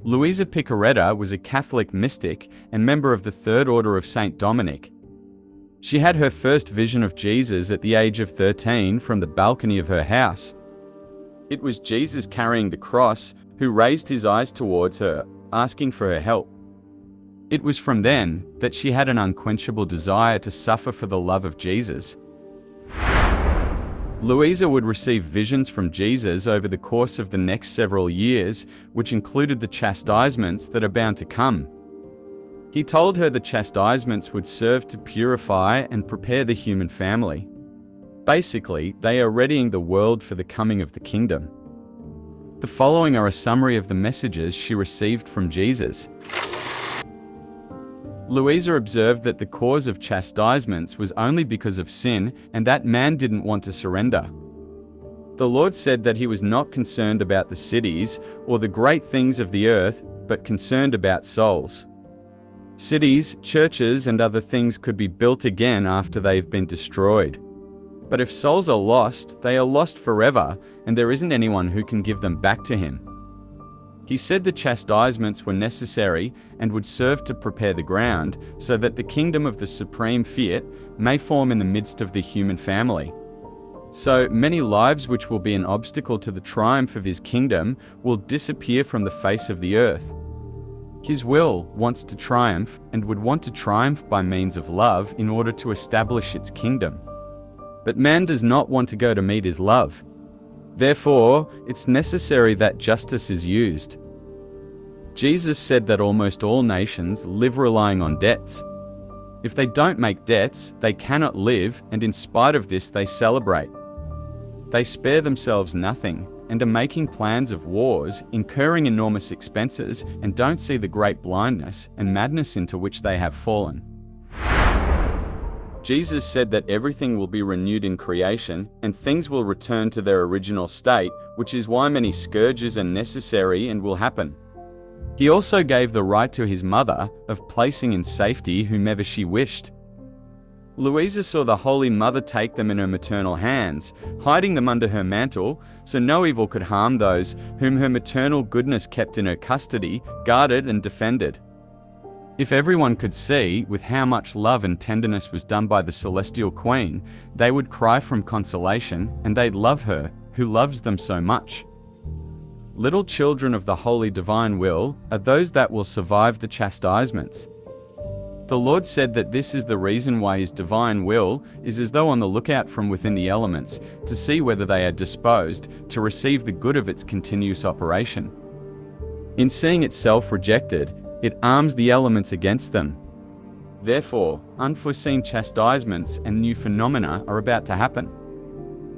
Luisa Picarretta was a Catholic mystic and member of the Third Order of Saint Dominic. She had her first vision of Jesus at the age of 13 from the balcony of her house. It was Jesus carrying the cross who raised his eyes towards her, asking for her help. It was from then that she had an unquenchable desire to suffer for the love of Jesus. Luisa would receive visions from Jesus over the course of the next several years, which included the chastisements that are bound to come. He told her the chastisements would serve to purify and prepare the human family. Basically, they are readying the world for the coming of the kingdom. The following are a summary of the messages she received from Jesus. Luisa observed that the cause of chastisements was only because of sin and that man didn't want to surrender. The Lord said that he was not concerned about the cities or the great things of the earth, but concerned about souls. Cities, churches, and other things could be built again after they've been destroyed. But if souls are lost, they are lost forever, and there isn't anyone who can give them back to him. He said the chastisements were necessary and would serve to prepare the ground so that the kingdom of the supreme fiat may form in the midst of the human family. So many lives which will be an obstacle to the triumph of his kingdom will disappear from the face of the earth. His will wants to triumph and would want to triumph by means of love in order to establish its kingdom. But man does not want to go to meet his love. Therefore, it's necessary that justice is used. Jesus said that almost all nations live relying on debts. If they don't make debts, they cannot live, and in spite of this they celebrate. They spare themselves nothing, and are making plans of wars, incurring enormous expenses, and don't see the great blindness and madness into which they have fallen. Jesus said that everything will be renewed in creation, and things will return to their original state, which is why many scourges are necessary and will happen. He also gave the right to his mother of placing in safety whomever she wished. Luisa saw the Holy Mother take them in her maternal hands, hiding them under her mantle, so no evil could harm those whom her maternal goodness kept in her custody, guarded and defended. If everyone could see with how much love and tenderness was done by the celestial Queen, they would cry from consolation, and they'd love her, who loves them so much. Little children of the holy divine will are those that will survive the chastisements. The Lord said that this is the reason why his divine will is as though on the lookout from within the elements to see whether they are disposed to receive the good of its continuous operation. In seeing itself rejected, it arms the elements against them. Therefore, unforeseen chastisements and new phenomena are about to happen.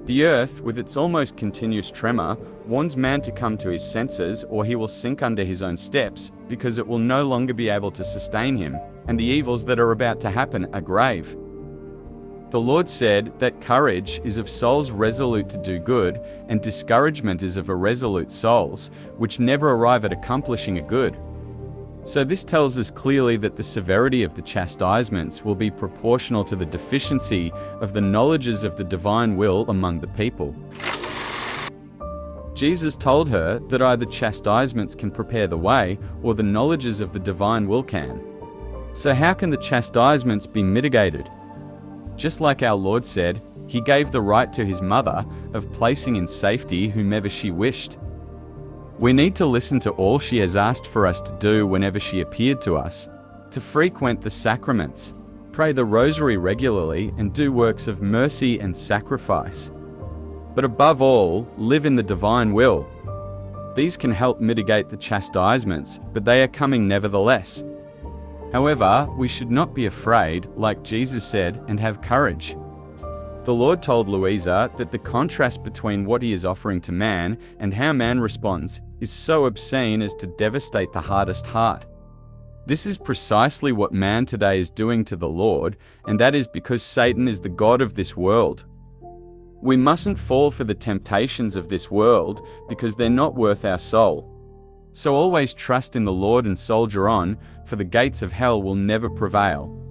The earth, with its almost continuous tremor, warns man to come to his senses or he will sink under his own steps, because it will no longer be able to sustain him, and the evils that are about to happen are grave. The Lord said that courage is of souls resolute to do good, and discouragement is of irresolute souls, which never arrive at accomplishing a good. So this tells us clearly that the severity of the chastisements will be proportional to the deficiency of the knowledges of the divine will among the people. Jesus told her that either chastisements can prepare the way, or the knowledges of the divine will can. So how can the chastisements be mitigated? Just like our Lord said, he gave the right to his mother of placing in safety whomever she wished. We need to listen to all she has asked for us to do whenever she appeared to us, to frequent the sacraments, pray the rosary regularly, and do works of mercy and sacrifice. But above all, live in the divine will. These can help mitigate the chastisements, but they are coming nevertheless. However, we should not be afraid, like Jesus said, and have courage. The Lord told Luisa that the contrast between what he is offering to man and how man responds is so obscene as to devastate the hardest heart. This is precisely what man today is doing to the Lord, and that is because Satan is the god of this world. We mustn't fall for the temptations of this world, because they're not worth our soul. So always trust in the Lord and soldier on, for the gates of hell will never prevail.